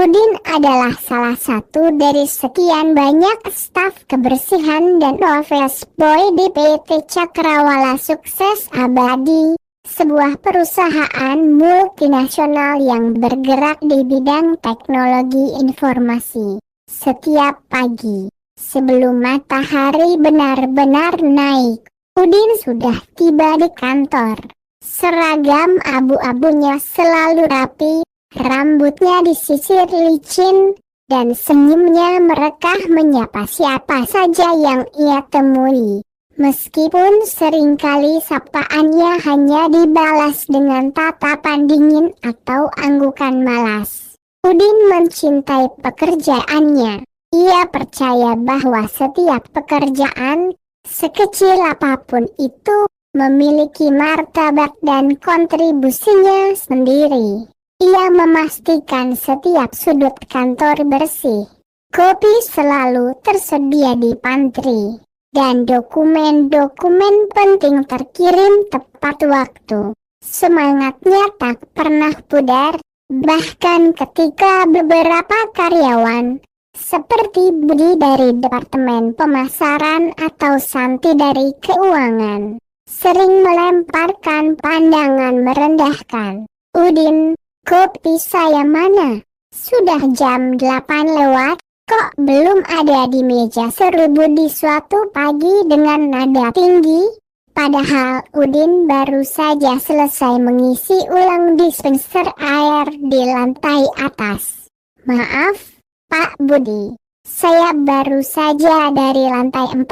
Udin adalah salah satu dari sekian banyak staf kebersihan dan office boy di PT Cakrawala Sukses Abadi, sebuah perusahaan multinasional yang bergerak di bidang teknologi informasi. Setiap pagi, sebelum matahari benar-benar naik, Udin sudah tiba di kantor. Seragam abu-abunya selalu rapi, rambutnya disisir licin, dan senyumnya merekah menyapa siapa saja yang ia temui. Meskipun seringkali sapaannya hanya dibalas dengan tatapan dingin atau anggukan malas. Udin mencintai pekerjaannya. Ia percaya bahwa setiap pekerjaan, sekecil apapun itu, memiliki martabat dan kontribusinya sendiri. Ia memastikan setiap sudut kantor bersih. Kopi selalu tersedia di pantry. Dan dokumen-dokumen penting terkirim tepat waktu. Semangatnya tak pernah pudar, bahkan ketika beberapa karyawan, seperti Budi dari Departemen Pemasaran atau Santi dari Keuangan, sering melemparkan pandangan merendahkan. Udin, kopi saya mana? Sudah jam 8 lewat. Kok belum ada di meja, seru Budi suatu pagi dengan nada tinggi. Padahal Udin baru saja selesai mengisi ulang dispenser air di lantai atas. Maaf, Pak Budi, saya baru saja dari lantai 4.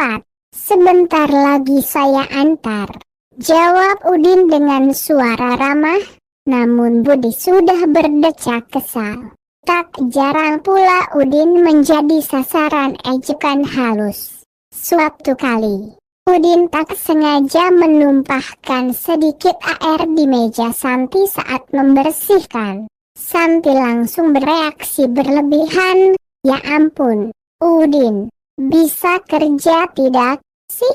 Sebentar lagi saya antar, jawab Udin dengan suara ramah. Namun Budi sudah berdecak kesal. Tak jarang pula Udin menjadi sasaran ejekan halus. Suatu kali, Udin tak sengaja menumpahkan sedikit air di meja Santi saat membersihkan. Santi langsung bereaksi berlebihan. Ya ampun, Udin, bisa kerja tidak sih?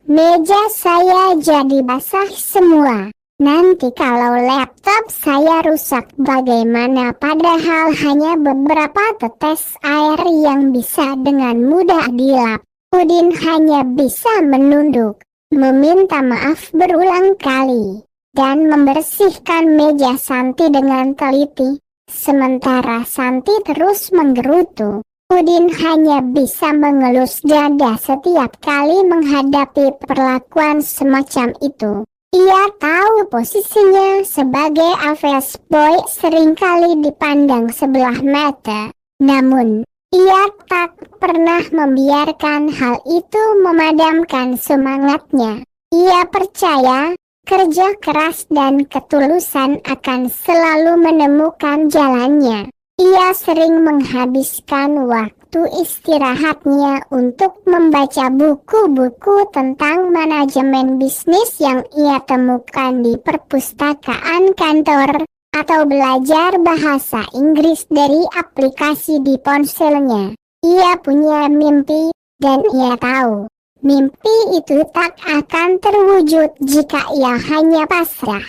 Meja saya jadi basah semua. Nanti kalau laptop saya rusak bagaimana, padahal hanya beberapa tetes air yang bisa dengan mudah dilap. Udin hanya bisa menunduk, meminta maaf berulang kali, dan membersihkan meja Santi dengan teliti. Sementara Santi terus menggerutu, Udin hanya bisa mengelus dada setiap kali menghadapi perlakuan semacam itu. Ia tahu posisinya sebagai office boy seringkali dipandang sebelah mata. Namun, ia tak pernah membiarkan hal itu memadamkan semangatnya. Ia percaya, kerja keras dan ketulusan akan selalu menemukan jalannya. Ia sering menghabiskan waktu istirahatnya untuk membaca buku-buku tentang manajemen bisnis yang ia temukan di perpustakaan kantor, atau belajar bahasa Inggris dari aplikasi di ponselnya. Ia punya mimpi, dan ia tahu, mimpi itu tak akan terwujud jika ia hanya pasrah.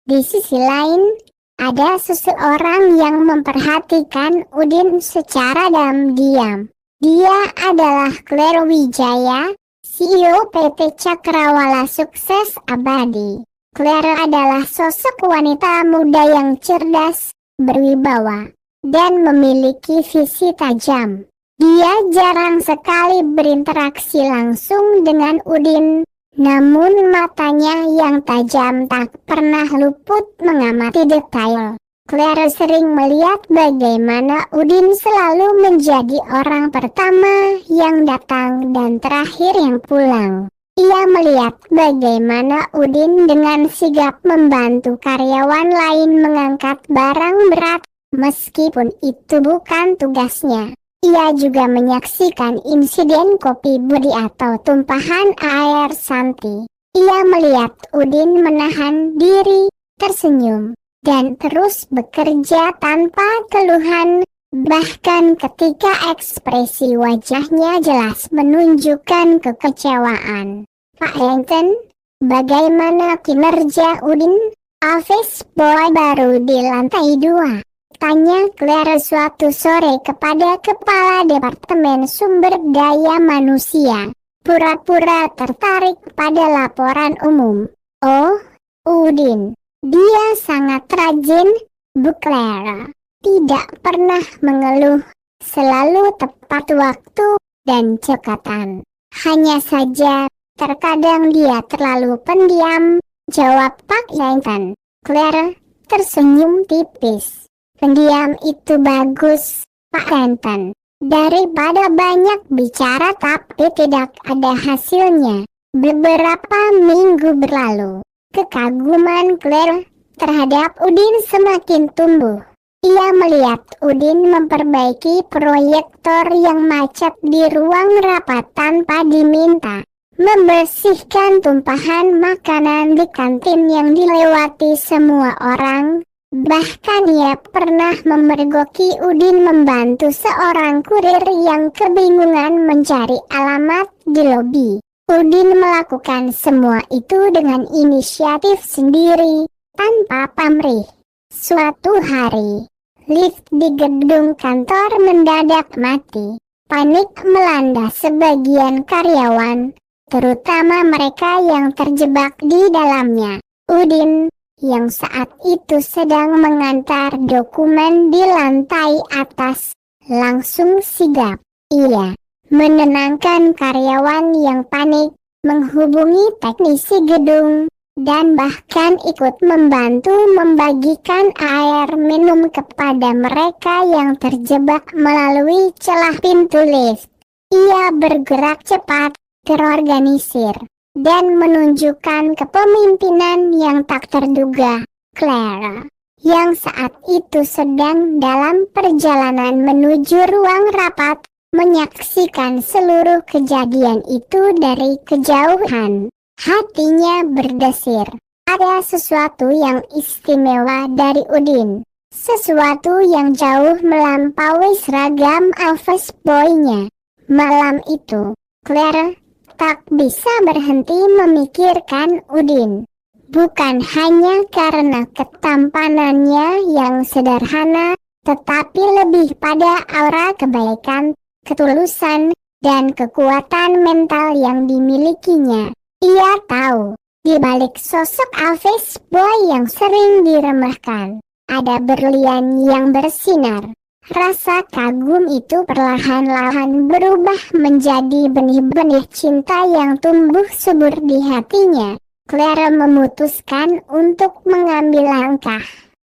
Di sisi lain, ada seseorang yang memperhatikan Udin secara diam-diam. Dia adalah Claire Wijaya, CEO PT Cakrawala Sukses Abadi. Claire adalah sosok wanita muda yang cerdas, berwibawa, dan memiliki visi tajam. Dia jarang sekali berinteraksi langsung dengan Udin. Namun matanya yang tajam tak pernah luput mengamati detail. Claire sering melihat bagaimana Udin selalu menjadi orang pertama yang datang dan terakhir yang pulang. Ia melihat bagaimana Udin dengan sigap membantu karyawan lain mengangkat barang berat, meskipun itu bukan tugasnya. Ia juga menyaksikan insiden kopi Budi atau tumpahan air Santi. Ia melihat Udin menahan diri, tersenyum, dan terus bekerja tanpa keluhan. Bahkan ketika ekspresi wajahnya jelas menunjukkan kekecewaan. Pak Lenten, bagaimana kinerja Udin? Office boy baru di lantai 2. tanya Claire suatu sore kepada Kepala Departemen Sumber Daya Manusia, pura-pura tertarik pada laporan umum. Oh, Udin, dia sangat rajin, Bu Claire. Tidak pernah mengeluh, selalu tepat waktu dan cekatan. Hanya saja, terkadang dia terlalu pendiam, jawab Pak Yainten. Claire tersenyum tipis. Pendiam itu bagus, Pak Yainten. Daripada banyak bicara tapi tidak ada hasilnya. Beberapa minggu berlalu, kekaguman Claire terhadap Udin semakin tumbuh. Ia melihat Udin memperbaiki proyektor yang macet di ruang rapat tanpa diminta, membersihkan tumpahan makanan di kantin yang dilewati semua orang. Bahkan ia pernah memergoki Udin membantu seorang kurir yang kebingungan mencari alamat di lobi. Udin melakukan semua itu dengan inisiatif sendiri, tanpa pamrih. Suatu hari, lift di gedung kantor mendadak mati. Panik melanda sebagian karyawan, terutama mereka yang terjebak di dalamnya. Udin, yang saat itu sedang mengantar dokumen di lantai atas, langsung sigap. Ia menenangkan karyawan yang panik, menghubungi teknisi gedung, dan bahkan ikut membantu membagikan air minum kepada mereka yang terjebak melalui celah pintu lift. Ia bergerak cepat, terorganisir, dan menunjukkan kepemimpinan yang tak terduga. Claire, yang saat itu sedang dalam perjalanan menuju ruang rapat, menyaksikan seluruh kejadian itu dari kejauhan. Hatinya berdesir. Ada sesuatu yang istimewa dari Udin. Sesuatu yang jauh melampaui seragam office boy-nya. Malam itu, Claire tak bisa berhenti memikirkan Udin. Bukan hanya karena ketampanannya yang sederhana, tetapi lebih pada aura kebaikan, ketulusan, dan kekuatan mental yang dimilikinya. Ia tahu, di balik sosok office boy yang sering diremehkan, ada berlian yang bersinar. Rasa kagum itu perlahan-lahan berubah menjadi benih-benih cinta yang tumbuh subur di hatinya. Claire memutuskan untuk mengambil langkah.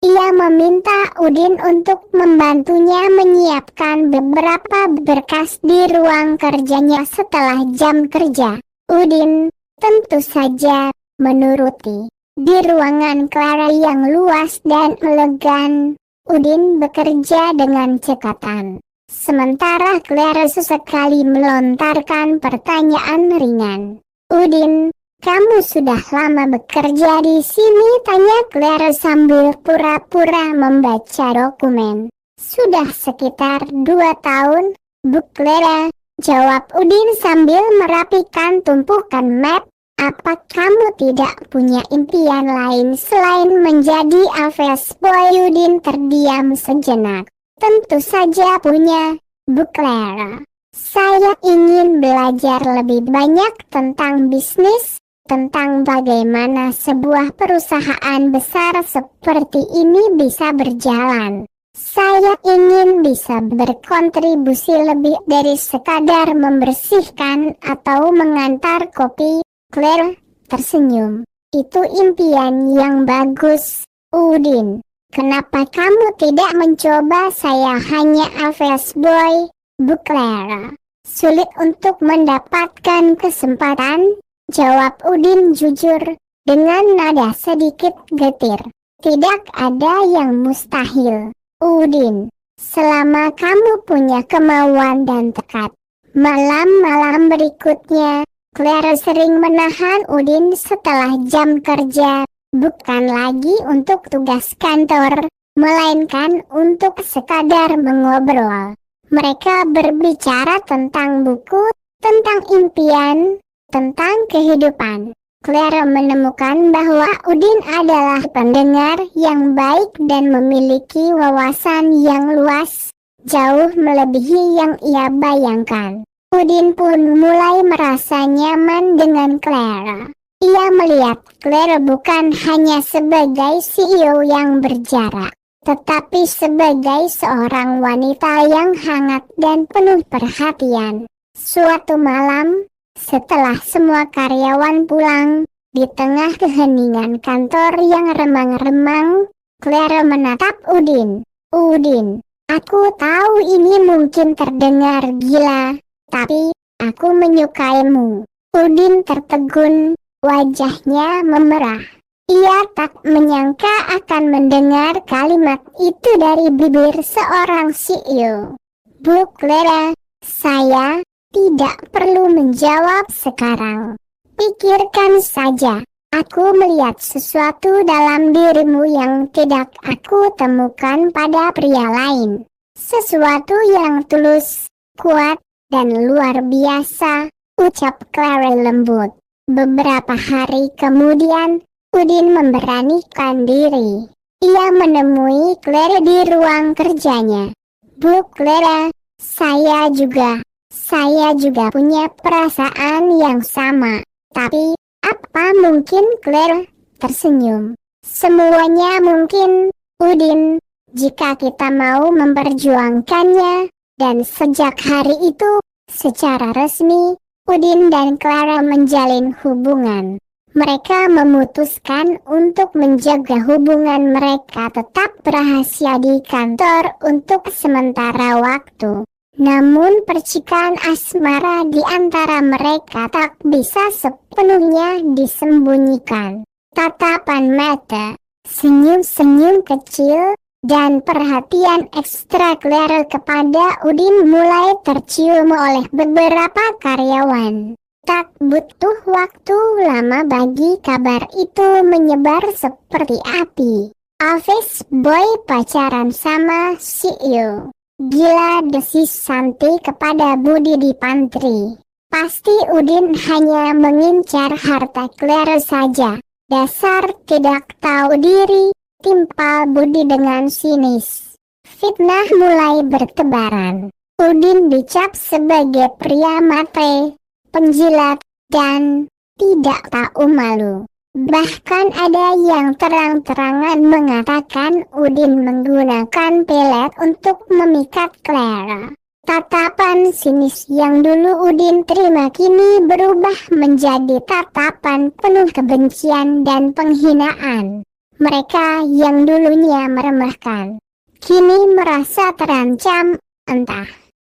Ia meminta Udin untuk membantunya menyiapkan beberapa berkas di ruang kerjanya setelah jam kerja. Udin tentu saja menuruti. Di ruangan Claire yang luas dan elegan, Udin bekerja dengan cekatan. Sementara Claire sesekali melontarkan pertanyaan ringan. Udin, kamu sudah lama bekerja di sini? Tanya Claire sambil pura-pura membaca dokumen. Sudah sekitar 2 tahun, Bu Claire, jawab Udin sambil merapikan tumpukan map. Apa kamu tidak punya impian lain selain menjadi office boy? Udin terdiam sejenak. Tentu saja punya, Bu Claire. Saya ingin belajar lebih banyak tentang bisnis, tentang bagaimana sebuah perusahaan besar seperti ini bisa berjalan. Saya ingin bisa berkontribusi lebih dari sekadar membersihkan atau mengantar kopi. Claire tersenyum. Itu impian yang bagus, Udin. Kenapa kamu tidak mencoba? Saya hanya office boy, Bu Claire. Sulit untuk mendapatkan kesempatan, jawab Udin jujur, dengan nada sedikit getir. Tidak ada yang mustahil, Udin, selama kamu punya kemauan dan tekad. Malam-malam berikutnya, Claire sering menahan Udin setelah jam kerja, bukan lagi untuk tugas kantor, melainkan untuk sekadar mengobrol. Mereka berbicara tentang buku, tentang impian, tentang kehidupan. Clara menemukan bahwa Udin adalah pendengar yang baik dan memiliki wawasan yang luas, jauh melebihi yang ia bayangkan. Udin pun mulai merasa nyaman dengan Clara. Ia melihat Clara bukan hanya sebagai CEO yang berjarak, tetapi sebagai seorang wanita yang hangat dan penuh perhatian. Suatu malam, setelah semua karyawan pulang, di tengah keheningan kantor yang remang-remang, Clara menatap Udin. Udin, aku tahu ini mungkin terdengar gila, tapi aku menyukaimu. Udin tertegun, wajahnya memerah. Ia tak menyangka akan mendengar kalimat itu dari bibir seorang CEO. Bu Clara, saya tidak perlu menjawab sekarang. Pikirkan saja, aku melihat sesuatu dalam dirimu yang tidak aku temukan pada pria lain. Sesuatu yang tulus, kuat, dan luar biasa, ucap Clara lembut. Beberapa hari kemudian, Udin memberanikan diri. Ia menemui Clara di ruang kerjanya. Bu Clara, saya juga punya perasaan yang sama. Tapi, apa mungkin? Clara tersenyum. Semuanya mungkin, Udin, jika kita mau memperjuangkannya. Dan sejak hari itu, secara resmi, Udin dan Clara menjalin hubungan. Mereka memutuskan untuk menjaga hubungan mereka tetap rahasia di kantor untuk sementara waktu. Namun percikan asmara di antara mereka tak bisa sepenuhnya disembunyikan. Tatapan mata, senyum-senyum kecil, dan perhatian ekstra Clara kepada Udin mulai tercium oleh beberapa karyawan. Tak butuh waktu lama bagi kabar itu menyebar seperti api. Office boy pacaran sama CEO. Gila, desis Santi kepada Budi di pantry. Pasti Udin hanya mengincar harta Clara saja. Dasar tidak tahu diri, timpal Budi dengan sinis. Fitnah mulai bertebaran. Udin dicap sebagai pria matre, penjilat, dan tidak tahu malu. Bahkan ada yang terang-terangan mengatakan Udin menggunakan pelet untuk memikat Clara. Tatapan sinis yang dulu Udin terima kini berubah menjadi tatapan penuh kebencian dan penghinaan. Mereka yang dulunya meremehkan, kini merasa terancam, entah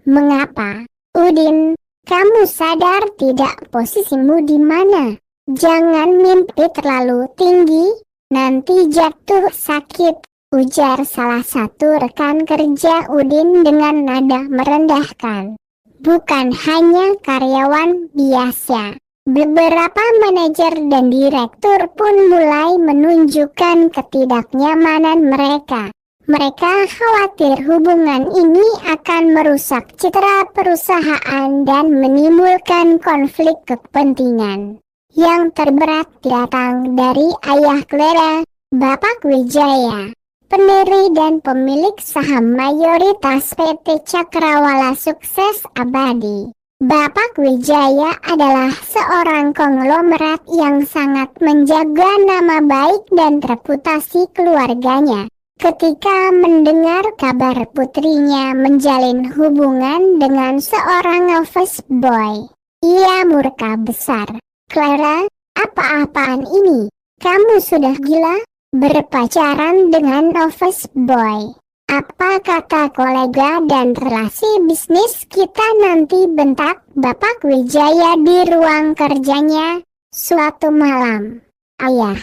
mengapa. Udin, kamu sadar tidak posisimu di mana? Jangan mimpi terlalu tinggi, nanti jatuh sakit, ujar salah satu rekan kerja Udin dengan nada merendahkan. Bukan hanya karyawan biasa, beberapa manajer dan direktur pun mulai menunjukkan ketidaknyamanan mereka. Mereka khawatir hubungan ini akan merusak citra perusahaan dan menimbulkan konflik kepentingan. Yang terberat datang dari ayah Clara, Bapak Wijaya, pendiri dan pemilik saham mayoritas PT Cakrawala Sukses Abadi. Bapak Wijaya adalah seorang konglomerat yang sangat menjaga nama baik dan reputasi keluarganya. Ketika mendengar kabar putrinya menjalin hubungan dengan seorang office boy, ia murka besar. Clara, apa-apaan ini? Kamu sudah gila? Berpacaran dengan office boy. Apa kata kolega dan relasi bisnis kita nanti, bentak Bapak Wijaya di ruang kerjanya suatu malam. Ayah,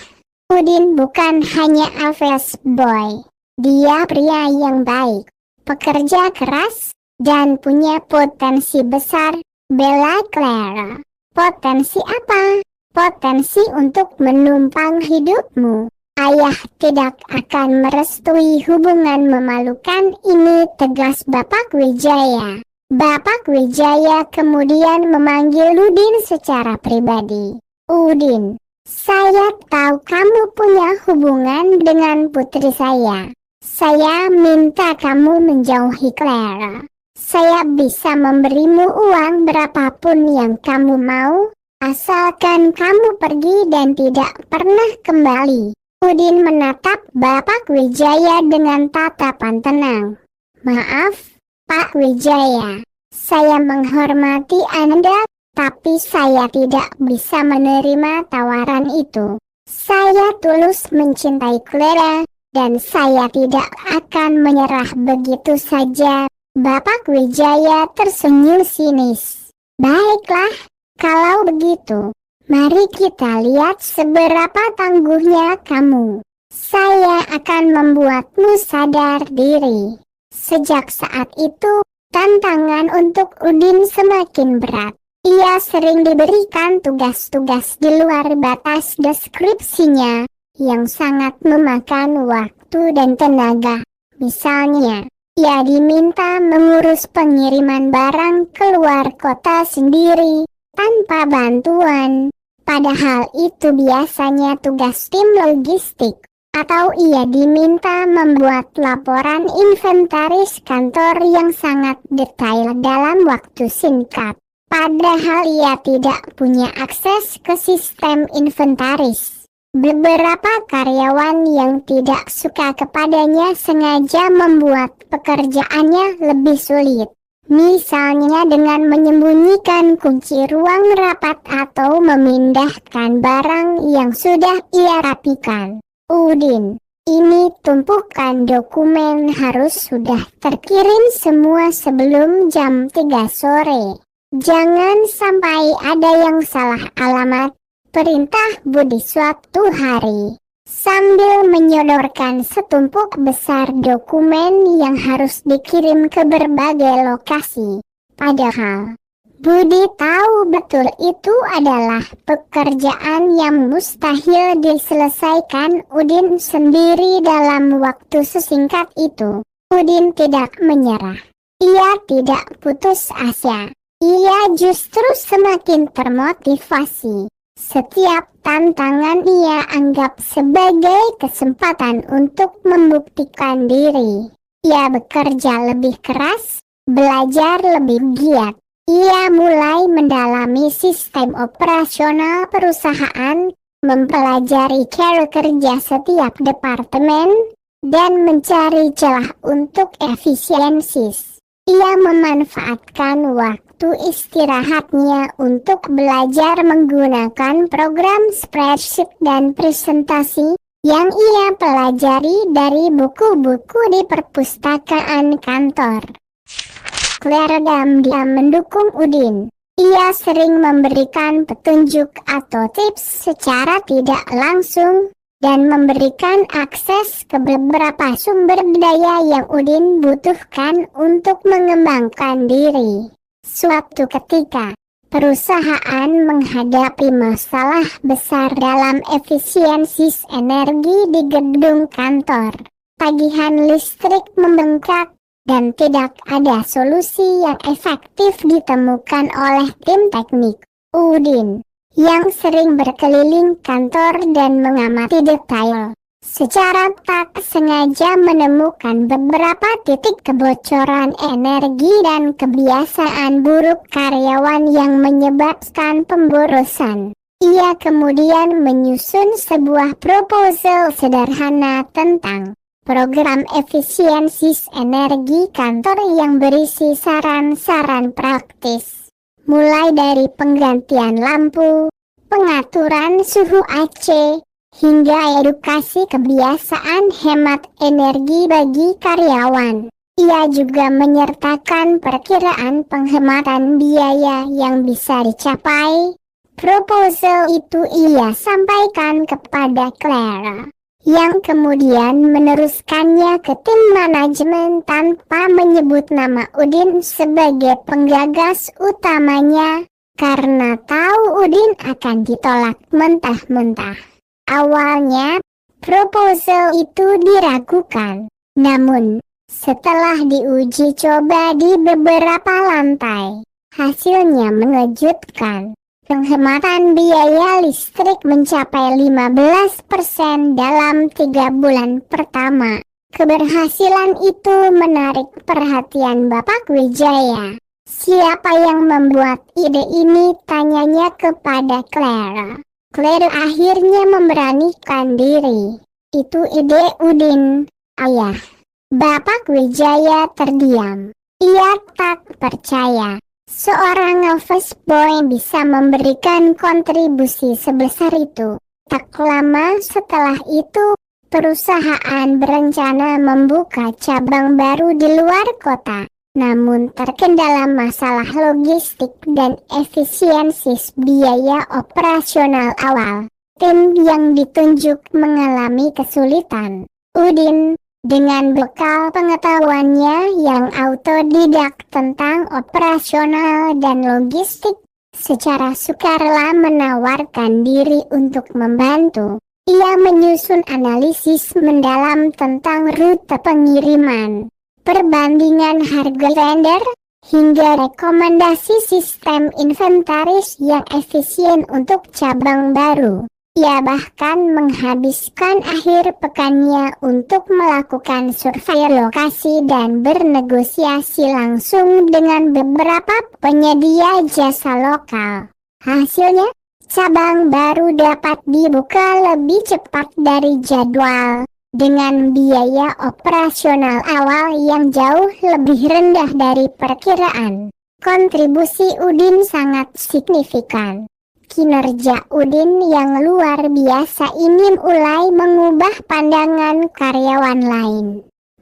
Udin bukan hanya office boy. Dia pria yang baik, pekerja keras, dan punya potensi besar, bela Clara. Potensi apa? Potensi untuk menumpang hidupmu. Ayah tidak akan merestui hubungan memalukan ini, tegas Bapak Wijaya. Bapak Wijaya kemudian memanggil Udin secara pribadi. Udin, Saya tahu kamu punya hubungan dengan putri saya. Saya minta kamu menjauhi Clara. Saya bisa memberimu uang berapapun yang kamu mau, asalkan kamu pergi dan tidak pernah kembali. Udin menatap Bapak Wijaya dengan tatapan tenang. Maaf, Pak Wijaya. Saya menghormati Anda, tapi saya tidak bisa menerima tawaran itu. Saya tulus mencintai Clara, dan saya tidak akan menyerah begitu saja. Bapak Wijaya tersenyum sinis. Baiklah, kalau begitu, mari kita lihat seberapa tangguhnya kamu. Saya akan membuatmu sadar diri. Sejak saat itu, tantangan untuk Udin semakin berat. Ia sering diberikan tugas-tugas di luar batas deskripsinya, yang sangat memakan waktu dan tenaga. Misalnya, ia diminta mengurus pengiriman barang keluar kota sendiri, tanpa bantuan. Padahal itu biasanya tugas tim logistik. Atau ia diminta membuat laporan inventaris kantor yang sangat detail dalam waktu singkat. Padahal ia tidak punya akses ke sistem inventaris. Beberapa karyawan yang tidak suka kepadanya sengaja membuat pekerjaannya lebih sulit. Misalnya dengan menyembunyikan kunci ruang rapat atau memindahkan barang yang sudah ia rapikan. Udin, ini tumpukan dokumen harus sudah terkirim semua sebelum jam 3 sore. Jangan sampai ada yang salah alamat. Perintah Budi suatu hari. Sambil menyodorkan setumpuk besar dokumen yang harus dikirim ke berbagai lokasi. Padahal Budi tahu betul itu adalah pekerjaan yang mustahil diselesaikan Udin sendiri dalam waktu sesingkat itu. Udin tidak menyerah. Ia tidak putus asa. Ia justru semakin termotivasi. Setiap tantangan ia anggap sebagai kesempatan untuk membuktikan diri. Ia bekerja lebih keras, belajar lebih giat. Ia mulai mendalami sistem operasional perusahaan, mempelajari cara kerja setiap departemen, dan mencari celah untuk efisiensi. Ia memanfaatkan waktu istirahatnya untuk belajar menggunakan program spreadsheet dan presentasi yang ia pelajari dari buku-buku di perpustakaan kantor. Clara diam-diam mendukung Udin. Ia sering memberikan petunjuk atau tips secara tidak langsung dan memberikan akses ke beberapa sumber daya yang Udin butuhkan untuk mengembangkan diri. Suatu ketika, perusahaan menghadapi masalah besar dalam efisiensi energi di gedung kantor. Tagihan listrik membengkak, dan tidak ada solusi yang efektif ditemukan oleh tim teknik. Udin, yang sering berkeliling kantor dan mengamati detail, secara tak sengaja menemukan beberapa titik kebocoran energi dan kebiasaan buruk karyawan yang menyebabkan pemborosan. Ia kemudian menyusun sebuah proposal sederhana tentang program efisiensi energi kantor yang berisi saran-saran praktis, mulai dari penggantian lampu, pengaturan suhu AC, hingga edukasi kebiasaan hemat energi bagi karyawan. Ia juga menyertakan perkiraan penghematan biaya yang bisa dicapai. Proposal itu ia sampaikan kepada Clara, yang kemudian meneruskannya ke tim manajemen tanpa menyebut nama Udin sebagai penggagas utamanya, karena tahu Udin akan ditolak mentah-mentah. Awalnya, proposal itu diragukan, namun setelah diuji coba di beberapa lantai, hasilnya mengejutkan. Penghematan biaya listrik mencapai 15% dalam 3 bulan pertama. Keberhasilan itu menarik perhatian Bapak Wijaya. Siapa yang membuat ide ini? Tanyanya kepada Clara. Clara akhirnya memberanikan diri. Itu ide Udin, ayah. Bapak Wijaya terdiam. Ia tak percaya seorang office boy bisa memberikan kontribusi sebesar itu. Tak lama setelah itu, perusahaan berencana membuka cabang baru di luar kota. Namun terkendala masalah logistik dan efisiensi biaya operasional awal. Tim yang ditunjuk mengalami kesulitan. Udin, dengan bekal pengetahuannya yang autodidak tentang operasional dan logistik, secara sukarela menawarkan diri untuk membantu. Ia menyusun analisis mendalam tentang rute pengiriman, perbandingan harga vendor, hingga rekomendasi sistem inventaris yang efisien untuk cabang baru. Ia bahkan menghabiskan akhir pekannya untuk melakukan survei lokasi dan bernegosiasi langsung dengan beberapa penyedia jasa lokal. Hasilnya, cabang baru dapat dibuka lebih cepat dari jadwal, dengan biaya operasional awal yang jauh lebih rendah dari perkiraan. Kontribusi Udin sangat signifikan. Kinerja Udin yang luar biasa ini mulai mengubah pandangan karyawan lain.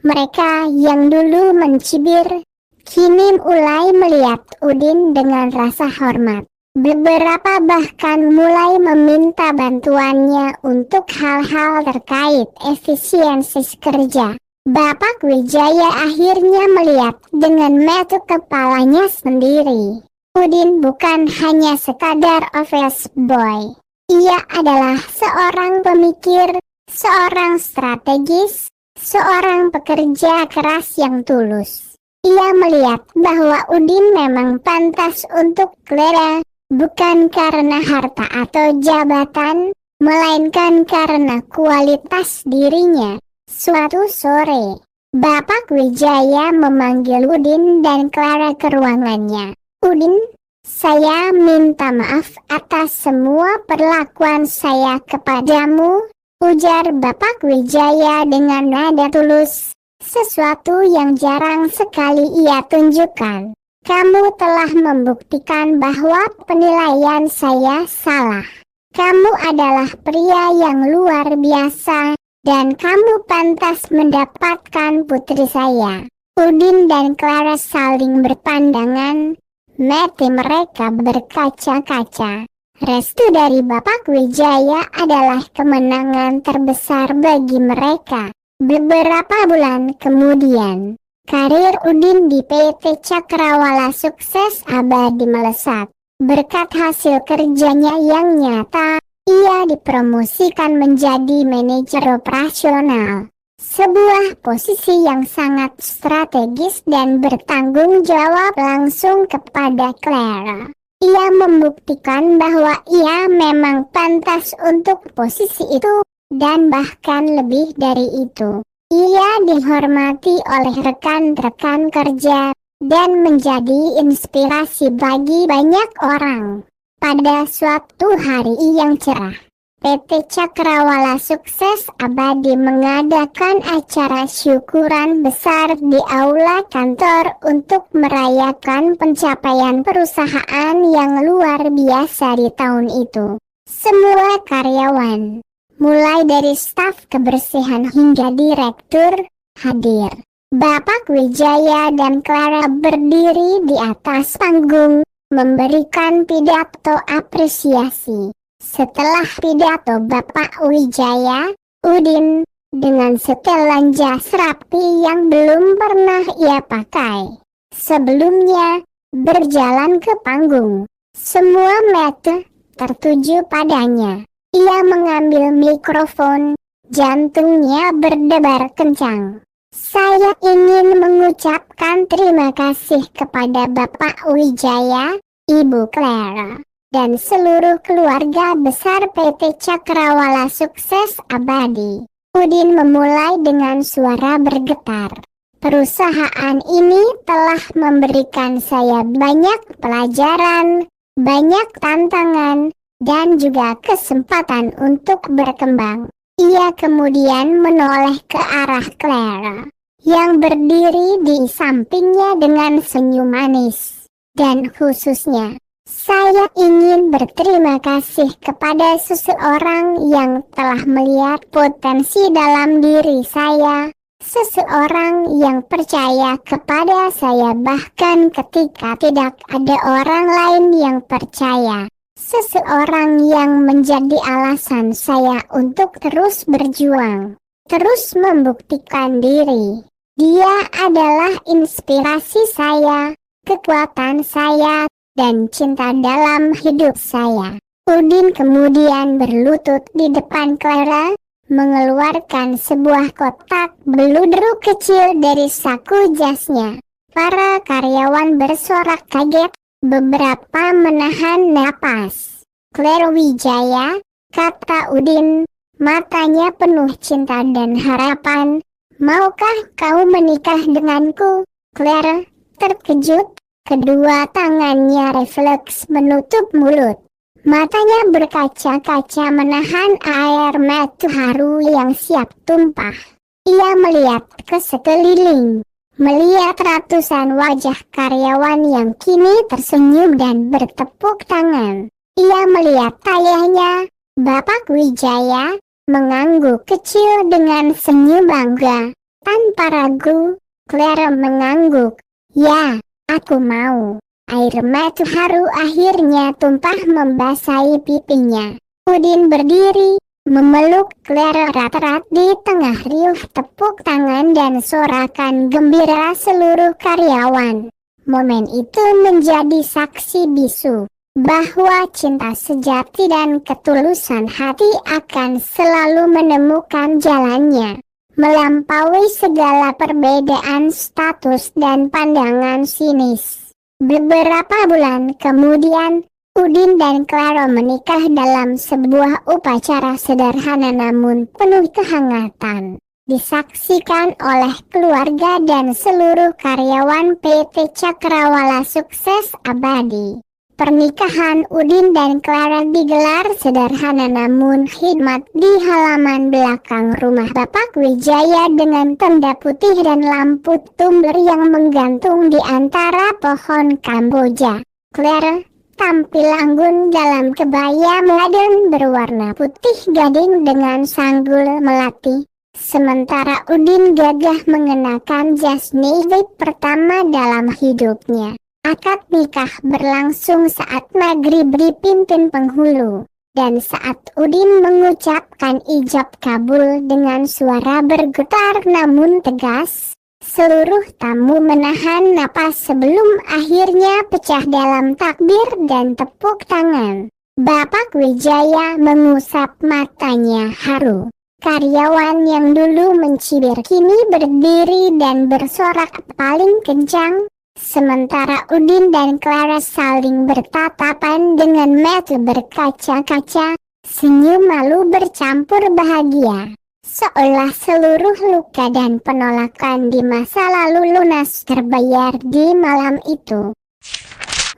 Mereka yang dulu mencibir, kini mulai melihat Udin dengan rasa hormat. Beberapa bahkan mulai meminta bantuannya untuk hal-hal terkait efisiensi kerja. Bapak Wijaya akhirnya melihat dengan mata kepalanya sendiri. Udin bukan hanya sekadar office boy. Ia adalah seorang pemikir, seorang strategis, seorang pekerja keras yang tulus. Ia melihat bahwa Udin memang pantas untuk Clara, bukan karena harta atau jabatan, melainkan karena kualitas dirinya. Suatu sore, Bapak Wijaya memanggil Udin dan Clara ke ruangannya. Udin, saya minta maaf atas semua perlakuan saya kepadamu, ujar Bapak Wijaya dengan nada tulus, sesuatu yang jarang sekali ia tunjukkan. Kamu telah membuktikan bahwa penilaian saya salah. Kamu adalah pria yang luar biasa, dan kamu pantas mendapatkan putri saya. Udin dan Clara saling berpandangan. Mata mereka berkaca-kaca. Restu dari Bapak Wijaya adalah kemenangan terbesar bagi mereka. Beberapa bulan kemudian, karir Udin di PT Cakrawala sukses abadi melesat. Berkat hasil kerjanya yang nyata, ia dipromosikan menjadi manajer operasional. Sebuah posisi yang sangat strategis dan bertanggung jawab langsung kepada Clara. Ia membuktikan bahwa ia memang pantas untuk posisi itu, dan bahkan lebih dari itu. Ia dihormati oleh rekan-rekan kerja, dan menjadi inspirasi bagi banyak orang. Pada suatu hari yang cerah, PT Cakrawala sukses abadi mengadakan acara syukuran besar di aula kantor untuk merayakan pencapaian perusahaan yang luar biasa di tahun itu. Semua karyawan, mulai dari staf kebersihan hingga direktur, hadir. Bapak Wijaya dan Clara berdiri di atas panggung, memberikan pidato apresiasi. Setelah pidato Bapak Wijaya, Udin, dengan setelan jas rapi yang belum pernah ia pakai sebelumnya, berjalan ke panggung. Semua mata tertuju padanya. Ia mengambil mikrofon, jantungnya berdebar kencang. Saya ingin mengucapkan terima kasih kepada Bapak Wijaya, Ibu Clara. dan seluruh keluarga besar PT Cakrawala sukses abadi. Udin memulai dengan suara bergetar. Perusahaan ini telah memberikan saya banyak pelajaran, banyak tantangan, dan juga kesempatan untuk berkembang. Ia kemudian menoleh ke arah Clara, yang berdiri di sampingnya dengan senyum manis. Dan khususnya, saya ingin berterima kasih kepada seseorang yang telah melihat potensi dalam diri saya, seseorang yang percaya kepada saya bahkan ketika tidak ada orang lain yang percaya, seseorang yang menjadi alasan saya untuk terus berjuang, terus membuktikan diri. Dia adalah inspirasi saya, kekuatan saya, dan cinta dalam hidup saya. Udin kemudian berlutut di depan Clara, mengeluarkan sebuah kotak beludru kecil dari saku jasnya. Para karyawan bersorak kaget, beberapa menahan napas. Clara Wijaya, kata Udin, matanya penuh cinta dan harapan. Maukah kau menikah denganku? Clara terkejut, kedua tangannya refleks menutup mulut. Matanya berkaca-kaca menahan air mata haru yang siap tumpah. Ia melihat ke sekeliling, melihat ratusan wajah karyawan yang kini tersenyum dan bertepuk tangan. Ia melihat ayahnya, Bapak Wijaya, mengangguk kecil dengan senyum bangga. Tanpa ragu, Clara mengangguk. Ya, aku mau. Air mata haru akhirnya tumpah membasahi pipinya. Udin berdiri, memeluk Clara erat-erat di tengah riuh tepuk tangan dan sorakan gembira seluruh karyawan. Momen itu menjadi saksi bisu bahwa cinta sejati dan ketulusan hati akan selalu menemukan jalannya, melampaui segala perbedaan status dan pandangan sinis. Beberapa bulan kemudian, Udin dan Clara menikah dalam sebuah upacara sederhana namun penuh kehangatan. Disaksikan oleh keluarga dan seluruh karyawan PT Cakrawala sukses abadi. Pernikahan Udin dan Clara digelar sederhana namun khidmat di halaman belakang rumah Bapak Wijaya dengan tenda putih dan lampu tumbler yang menggantung di antara pohon Kamboja. Clara tampil anggun dalam kebaya modern berwarna putih gading dengan sanggul melati. Sementara Udin gagah mengenakan jas navy pertama dalam hidupnya. Akad nikah berlangsung saat maghrib dipimpin penghulu, dan saat Udin mengucapkan ijab kabul dengan suara bergetar namun tegas, seluruh tamu menahan napas sebelum akhirnya pecah dalam takbir dan tepuk tangan. Bapak Wijaya mengusap matanya haru. Karyawan yang dulu mencibir kini berdiri dan bersorak paling kencang. Sementara Udin dan Clara saling bertatapan dengan mata berkaca-kaca, senyum malu bercampur bahagia. Seolah seluruh luka dan penolakan di masa lalu lunas terbayar di malam itu.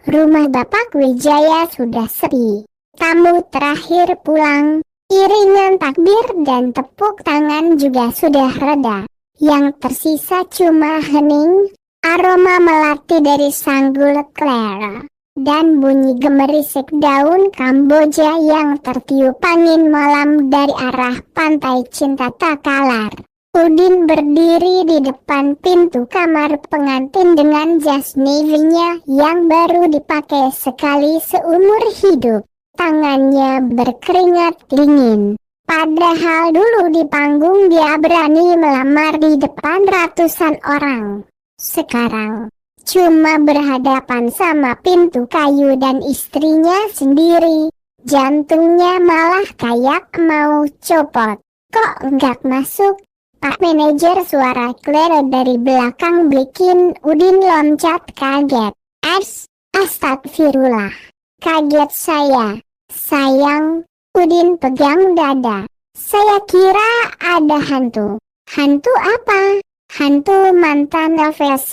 Rumah Bapak Wijaya sudah sepi. Tamu terakhir pulang, iringan takbir dan tepuk tangan juga sudah reda. Yang tersisa cuma hening, aroma melati dari sanggul Clara, dan bunyi gemerisik daun Kamboja yang tertiup angin malam dari arah pantai cinta tak kalar. Udin berdiri di depan pintu kamar pengantin dengan jas navy-nya yang baru dipakai sekali seumur hidup. Tangannya berkeringat dingin. Padahal dulu di panggung dia berani melamar di depan ratusan orang. Sekarang, cuma berhadapan sama pintu kayu dan istrinya sendiri, jantungnya malah kayak mau copot. Kok enggak masuk? Pak Manajer, suara Clara dari belakang bikin Udin loncat kaget. Astagfirullah. Kaget saya. Sayang, Udin pegang dada. Saya kira ada hantu. Hantu apa? Hantu mantan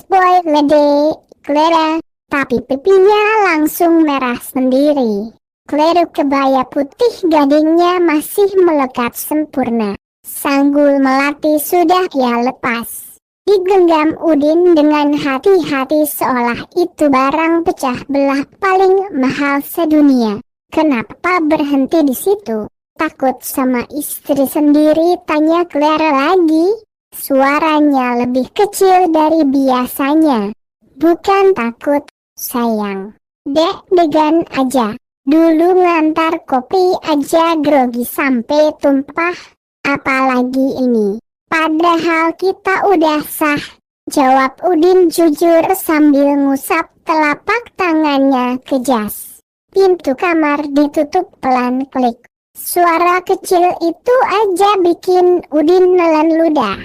Boy Lede Clara. Tapi pipinya langsung merah sendiri. Kleruk kebaya putih gadingnya masih melekat sempurna. Sanggul melati sudah ia lepas. Digenggam Udin dengan hati-hati seolah itu barang pecah belah paling mahal sedunia. Kenapa berhenti di situ? Takut sama istri sendiri, tanya Clara lagi. Suaranya lebih kecil dari biasanya. Bukan takut, sayang. Deg-degan aja. Dulu ngantar kopi aja grogi sampai tumpah. Apalagi ini. Padahal kita udah sah. Jawab Udin jujur sambil ngusap telapak tangannya ke jas. Pintu kamar ditutup pelan klik. Suara kecil itu aja bikin Udin nelan ludah.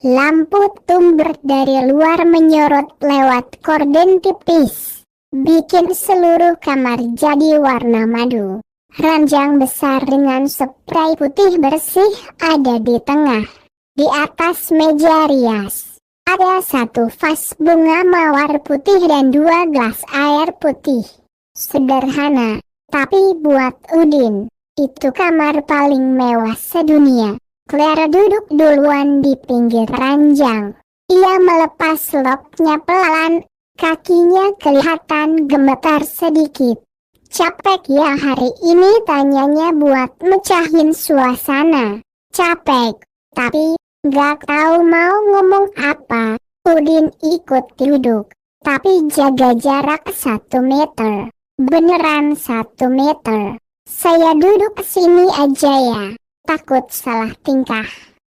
Lampu tumber dari luar menyorot lewat korden tipis. Bikin seluruh kamar jadi warna madu. Ranjang besar dengan spray putih bersih ada di tengah. Di atas meja rias ada satu vas bunga mawar putih dan 2 gelas air putih. Sederhana, tapi buat Udin, itu kamar paling mewah sedunia. Clara duduk duluan di pinggir ranjang. Ia melepas loknya pelan. Kakinya kelihatan gemetar sedikit. Capek ya hari ini, tanyanya buat mecahin suasana. Capek, tapi gak tahu mau ngomong apa. Udin ikut duduk, tapi jaga jarak 1 meter. Beneran 1 meter. Saya duduk sini aja ya. Takut salah tingkah.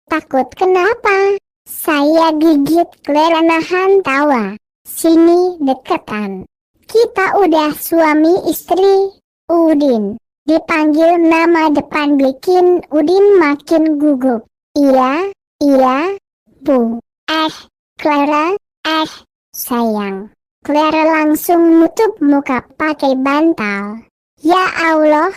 Takut kenapa? Saya gigit Clara nahan tawa. Sini deketan. Kita udah suami istri. Udin. Dipanggil nama depan bikin Udin makin gugup. Iya, Bu. Clara, sayang. Clara langsung nutup muka pakai bantal. Ya Allah,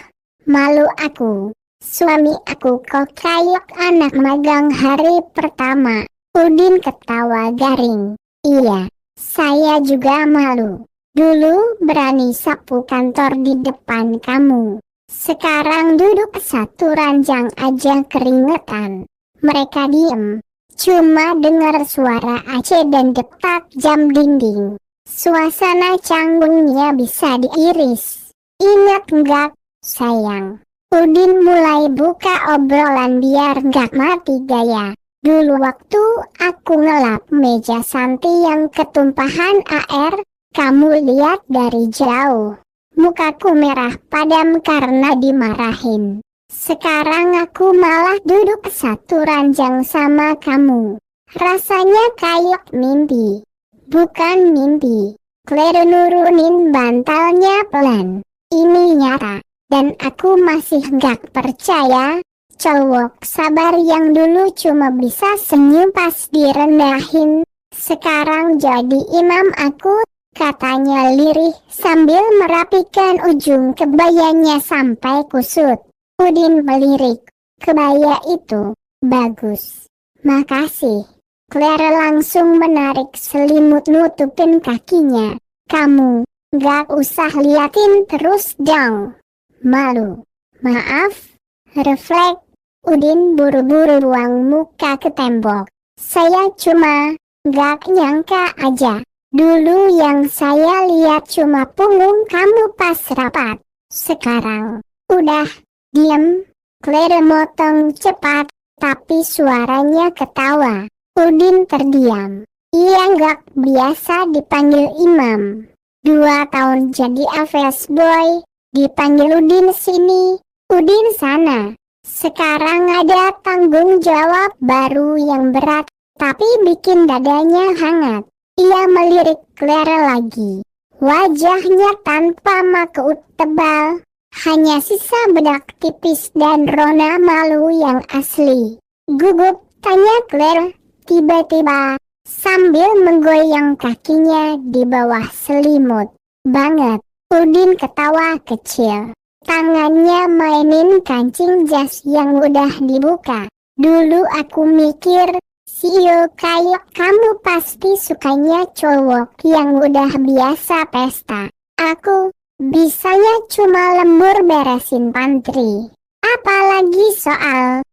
malu aku. Suami aku kok kayak anak magang hari pertama. Udin ketawa garing. Iya. Saya juga malu. Dulu berani sapu kantor di depan kamu. Sekarang duduk 1 ranjang aja keringetan. Mereka diem. Cuma dengar suara AC dan detak jam dinding. Suasana canggungnya bisa diiris. Ingat nggak, sayang? Udin mulai buka obrolan biar nggak mati gaya. Dulu waktu aku ngelap meja Santi yang ketumpahan air, kamu lihat dari jauh. Mukaku merah padam karena dimarahin. Sekarang aku malah duduk 1 ranjang sama kamu. Rasanya kayak mimpi. Bukan mimpi. Clara nurunin bantalnya pelan. Ini nyata. Dan aku masih gak percaya. Cowok sabar yang dulu cuma bisa senyum pas direndahin, sekarang jadi imam aku, katanya lirih sambil merapikan ujung kebayanya sampai kusut. Udin melirik, kebaya itu bagus. Makasih. Clara langsung menarik selimut nutupin kakinya. Kamu gak usah liatin terus dong. Malu. Maaf. Refleks. Udin buru-buru buang muka ke tembok. Saya cuma gak nyangka aja. Dulu yang saya lihat cuma punggung kamu pas rapat. Sekarang udah diem. Clara motong cepat, tapi suaranya ketawa. Udin terdiam. Ia gak biasa dipanggil imam. 2 tahun jadi AVS boy. Dipanggil Udin sini, Udin sana. Sekarang ada tanggung jawab baru yang berat, tapi bikin dadanya hangat. Ia melirik Clara lagi. Wajahnya tanpa makeup tebal, hanya sisa bedak tipis dan rona malu yang asli. Gugup, tanya Clara, tiba-tiba, sambil menggoyang kakinya di bawah selimut. Banget, Udin ketawa kecil. Tangannya mainin kancing jas yang udah dibuka. Dulu aku mikir, Sio kayak kamu pasti sukanya cowok yang udah biasa pesta. Aku bisanya cuma lembur beresin pantry. Apalagi soal,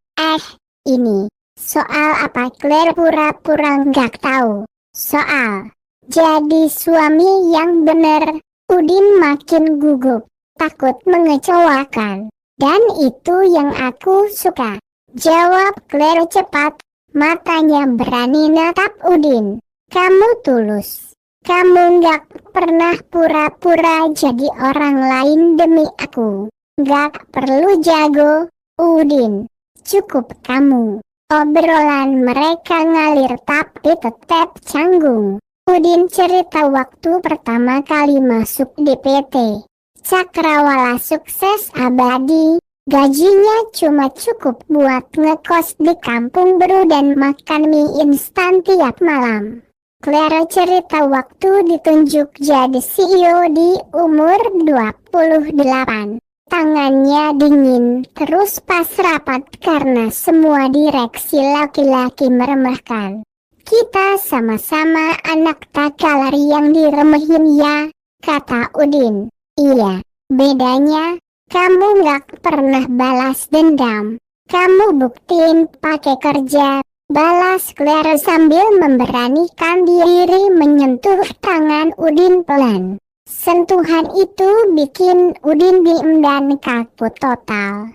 ini. Soal apa? Claire pura-pura nggak tahu. Soal jadi suami yang bener. Udin makin gugup, takut mengecewakan. Dan itu yang aku suka. Jawab Claire cepat. Matanya berani natap Udin. Kamu tulus. Kamu nggak pernah pura-pura jadi orang lain demi aku. Nggak perlu jago, Udin. Cukup kamu. Obrolan mereka ngalir tapi tetap canggung. Udin cerita waktu pertama kali masuk di PT Cakrawala Sukses Abadi. Gajinya cuma cukup buat ngekos di kampung Beru dan makan mie instan tiap malam. Claire cerita waktu ditunjuk jadi CEO di umur 28. Tangannya dingin terus pas rapat karena semua direksi laki-laki meremehkan. Kita sama-sama anak takalari yang diremehin ya, kata Udin. Iya, bedanya kamu gak pernah balas dendam. Kamu buktiin pakai kerja. Balas Claire sambil memberanikan diri menyentuh tangan Udin pelan. Sentuhan itu bikin Udin diem dan kaku total.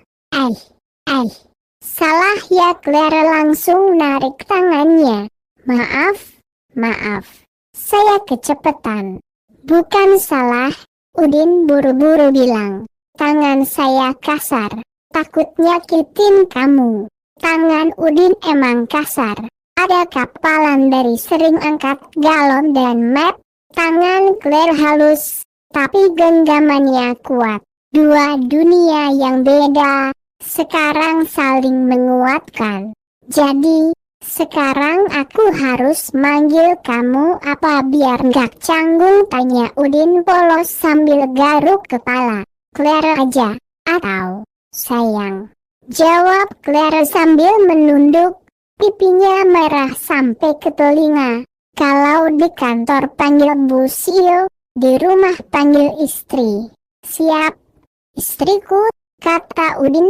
Salah ya, Claire langsung narik tangannya. Maaf. Saya kecepetan. Bukan salah, Udin buru-buru bilang. Tangan saya kasar, takut nyakitin kamu. Tangan Udin emang kasar. Ada kapalan dari sering angkat galon dan map. Tangan Claire halus, tapi genggamannya kuat. Dua dunia yang beda, sekarang saling menguatkan. Jadi, sekarang aku harus manggil kamu apa biar gak canggung, tanya Udin polos sambil garuk kepala. Claire aja, atau sayang, jawab Claire sambil menunduk, pipinya merah sampai ke telinga. Kalau di kantor panggil Bu Sio, di rumah panggil istri. Siap, istriku, kata Udin.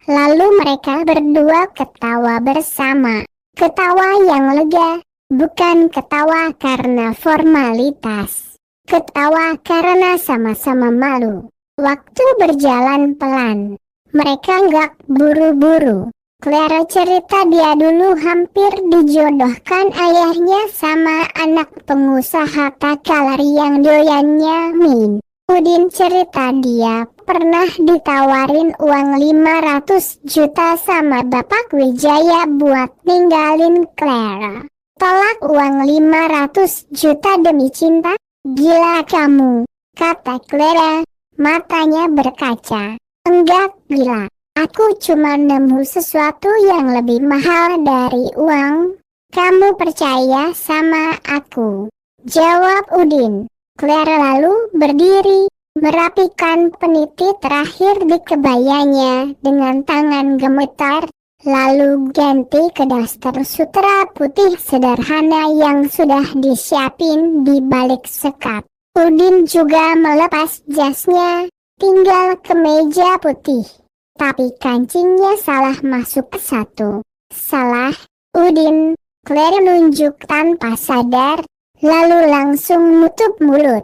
Lalu mereka berdua ketawa bersama. Ketawa yang lega, bukan ketawa karena formalitas. Ketawa karena sama-sama malu. Waktu berjalan pelan. Mereka nggak buru-buru. Claire cerita dia dulu hampir dijodohkan ayahnya sama anak pengusaha takalari yang doyannya min. Udin cerita dia pernah ditawarin uang 500 juta sama Bapak Wijaya buat ninggalin Claire. Tolak uang 500 juta demi cinta? Gila kamu, kata Claire. Matanya berkaca. Enggak gila, aku cuma nemu sesuatu yang lebih mahal dari uang. Kamu percaya sama aku? Jawab Udin. Claire lalu berdiri, merapikan peniti terakhir di kebayanya dengan tangan gemetar, lalu ganti ke daster sutra putih sederhana yang sudah disiapin di balik sekap. Udin juga melepas jasnya, tinggal kemeja putih. Tapi kancingnya salah masuk satu. Salah, Udin. Claire nunjuk tanpa sadar, lalu langsung nutup mulut.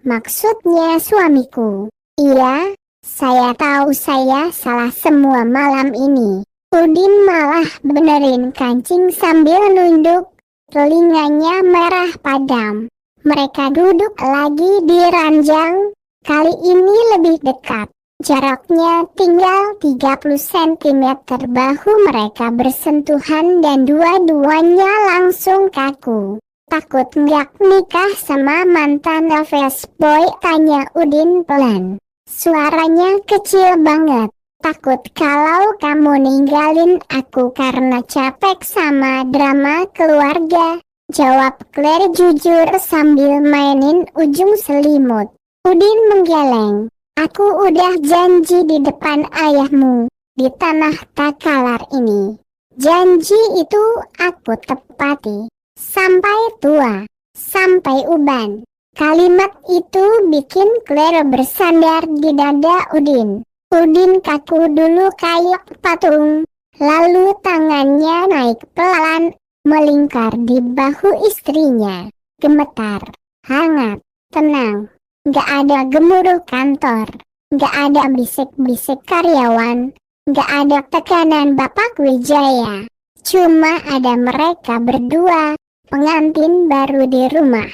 Maksudnya suamiku. Iya, saya tahu saya salah semua malam ini. Udin malah benerin kancing sambil nunduk, telinganya merah padam. Mereka duduk lagi di ranjang, kali ini lebih dekat. Jaraknya tinggal 30 cm. Bahu mereka bersentuhan dan dua-duanya langsung kaku. Takut nggak nikah sama mantan office boy, tanya Udin pelan. Suaranya kecil banget. Takut kalau kamu ninggalin aku karena capek sama drama keluarga. Jawab Claire jujur sambil mainin ujung selimut. Udin menggeleng. Aku udah janji di depan ayahmu, di tanah Takalar ini. Janji itu aku tepati. Sampai tua, sampai uban. Kalimat itu bikin Claire bersandar di dada Udin. Udin kaku dulu kayak patung. Lalu tangannya naik pelan, melingkar di bahu istrinya. Gemetar, hangat, tenang. Gak ada gemuruh kantor, gak ada bisik-bisik karyawan, gak ada tekanan Bapak Wijaya. Cuma ada mereka berdua, pengantin baru di rumah.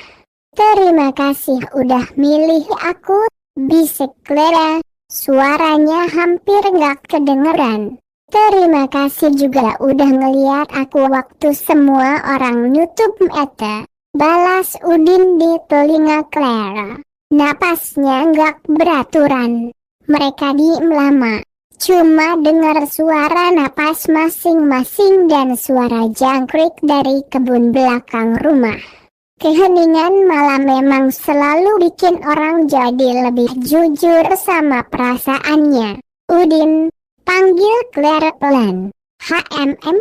Terima kasih udah milih aku, bisik Clara, suaranya hampir gak kedengeran. Terima kasih juga udah ngeliat aku waktu semua orang nutup mata, balas Udin di telinga Clara. Napasnya gak beraturan. Mereka diem lama. Cuma dengar suara napas masing-masing dan suara jangkrik dari kebun belakang rumah. Keheningan malam memang selalu bikin orang jadi lebih jujur sama perasaannya. Udin, panggil Claire pelan. HMM,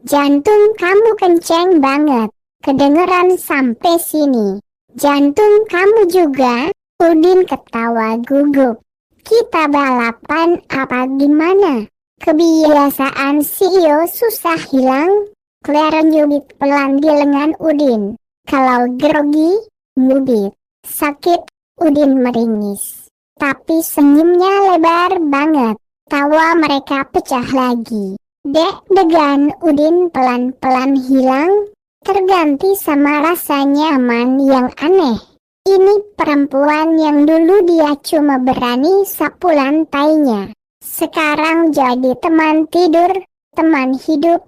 jantung kamu kenceng banget. Kedengeran sampai sini. Jantung kamu juga? Udin ketawa gugup. Kita balapan apa gimana? Kebiasaan CEO susah hilang. Claire nyubit pelan di lengan Udin. Kalau grogi, nyubit. Sakit, Udin meringis. Tapi senyumnya lebar banget. Tawa mereka pecah lagi. Deg-degan Udin pelan-pelan hilang. Terganti sama rasa nyaman yang aneh. Ini perempuan yang dulu dia cuma berani sapu lantainya. Sekarang jadi teman tidur, teman hidup,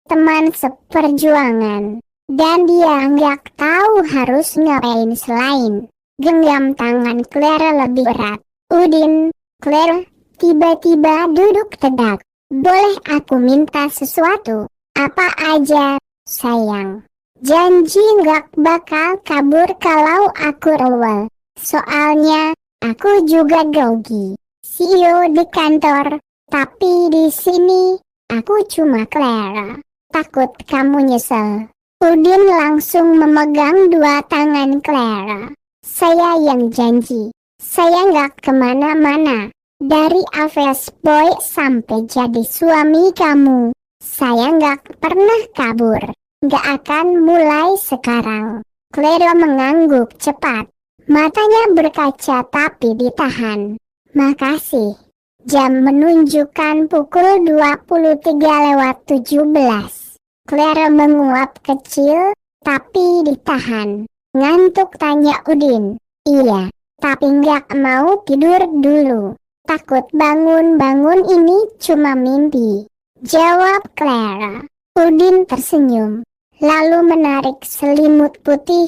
teman seperjuangan. Dan dia nggak tahu harus ngapain selain genggam tangan Claire lebih berat. Udin, Claire, tiba-tiba duduk tegak. Boleh aku minta sesuatu? Apa aja? Sayang, janji gak bakal kabur kalau aku rewel. Soalnya, aku juga grogi. CEO di kantor, tapi di sini, aku cuma Clara. Takut kamu nyesel. Udin langsung memegang dua tangan Clara. Saya yang janji, saya gak kemana-mana. Dari Aves Boy sampai jadi suami kamu, saya gak pernah kabur. Gak akan mulai sekarang. Claire mengangguk cepat. Matanya berkaca tapi ditahan. Makasih. Jam menunjukkan pukul 23:17. Claire menguap kecil tapi ditahan. Ngantuk tanya Udin. Iya, tapi gak mau tidur dulu. Takut bangun-bangun ini cuma mimpi. Jawab Claire. Udin tersenyum. Lalu menarik selimut putih,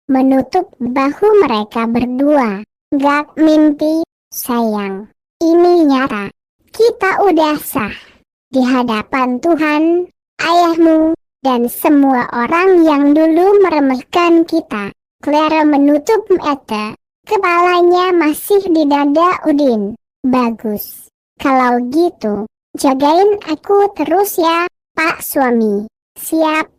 menutup bahu mereka berdua. Gak mimpi, sayang. Ini nyata. Kita udah sah. Di hadapan Tuhan, ayahmu, dan semua orang yang dulu meremehkan kita. Claire menutup mata. Kepalanya masih di dada Udin. Bagus. Kalau gitu, jagain aku terus ya, Pak Suami. Siap.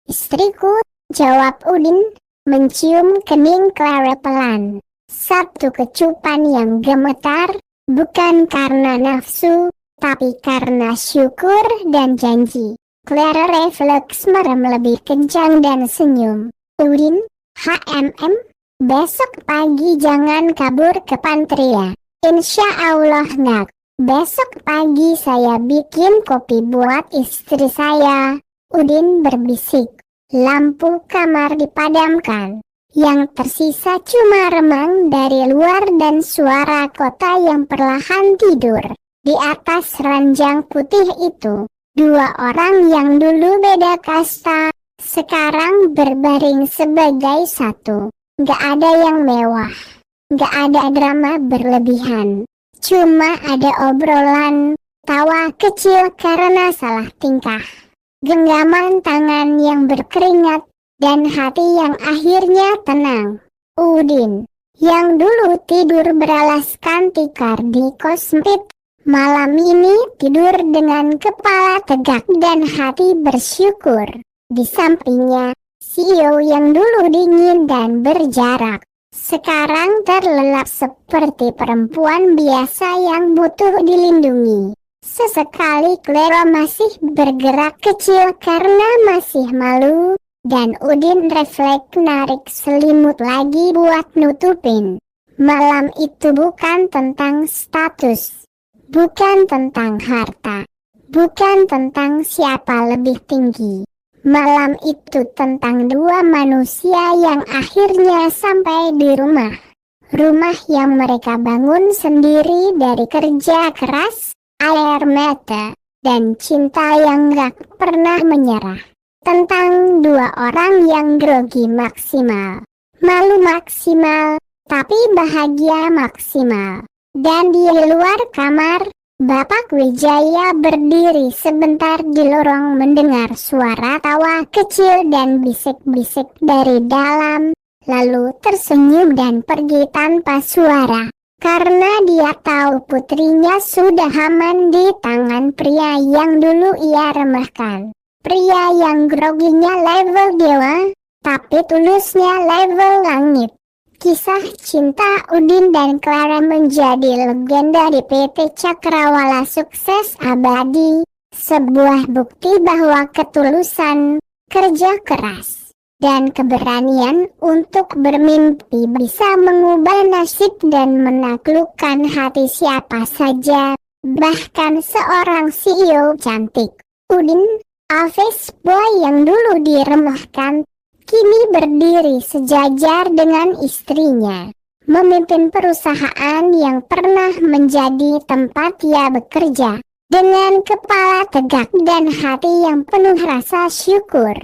Istriku, jawab Udin, mencium kening Claire pelan. Satu kecupan yang gemetar, bukan karena nafsu, tapi karena syukur dan janji. Claire refleks merem lebih kencang dan senyum. Udin, HMM, besok pagi jangan kabur ke pantry ya. Insya Allah nggak. Besok pagi saya bikin kopi buat istri saya. Udin berbisik. Lampu kamar dipadamkan. Yang tersisa cuma remang dari luar dan suara kota yang perlahan tidur. Di atas ranjang putih itu, dua orang yang dulu beda kasta, sekarang berbaring sebagai satu. Gak ada yang mewah. Gak ada drama berlebihan. Cuma ada obrolan, tawa kecil karena salah tingkah. Genggaman tangan yang berkeringat, dan hati yang akhirnya tenang. Udin, yang dulu tidur beralaskan tikar di kos sempit, malam ini tidur dengan kepala tegak dan hati bersyukur. Di sampingnya, CEO yang dulu dingin dan berjarak, sekarang terlelap seperti perempuan biasa yang butuh dilindungi. Sesekali Clara masih bergerak kecil karena masih malu, dan Udin refleks narik selimut lagi buat nutupin. Malam itu bukan tentang status, bukan tentang harta, bukan tentang siapa lebih tinggi. Malam itu tentang dua manusia yang akhirnya sampai di rumah. Rumah yang mereka bangun sendiri dari kerja keras, air mata, dan cinta yang gak pernah menyerah. Tentang dua orang yang grogi maksimal, malu maksimal, tapi bahagia maksimal. Dan di luar kamar, Bapak Wijaya berdiri sebentar di lorong mendengar suara tawa kecil dan bisik-bisik dari dalam, lalu tersenyum dan pergi tanpa suara. Karena dia tahu putrinya sudah aman di tangan pria yang dulu ia remehkan. Pria yang groginya level dewa, tapi tulusnya level langit. Kisah cinta Udin dan Clara menjadi legenda di PT Cakrawala Sukses Abadi. Sebuah bukti bahwa ketulusan, kerja keras, dan keberanian untuk bermimpi bisa mengubah nasib dan menaklukkan hati siapa saja, bahkan seorang CEO cantik. Udin, office boy yang dulu diremehkan, kini berdiri sejajar dengan istrinya, memimpin perusahaan yang pernah menjadi tempat ia bekerja, dengan kepala tegak dan hati yang penuh rasa syukur.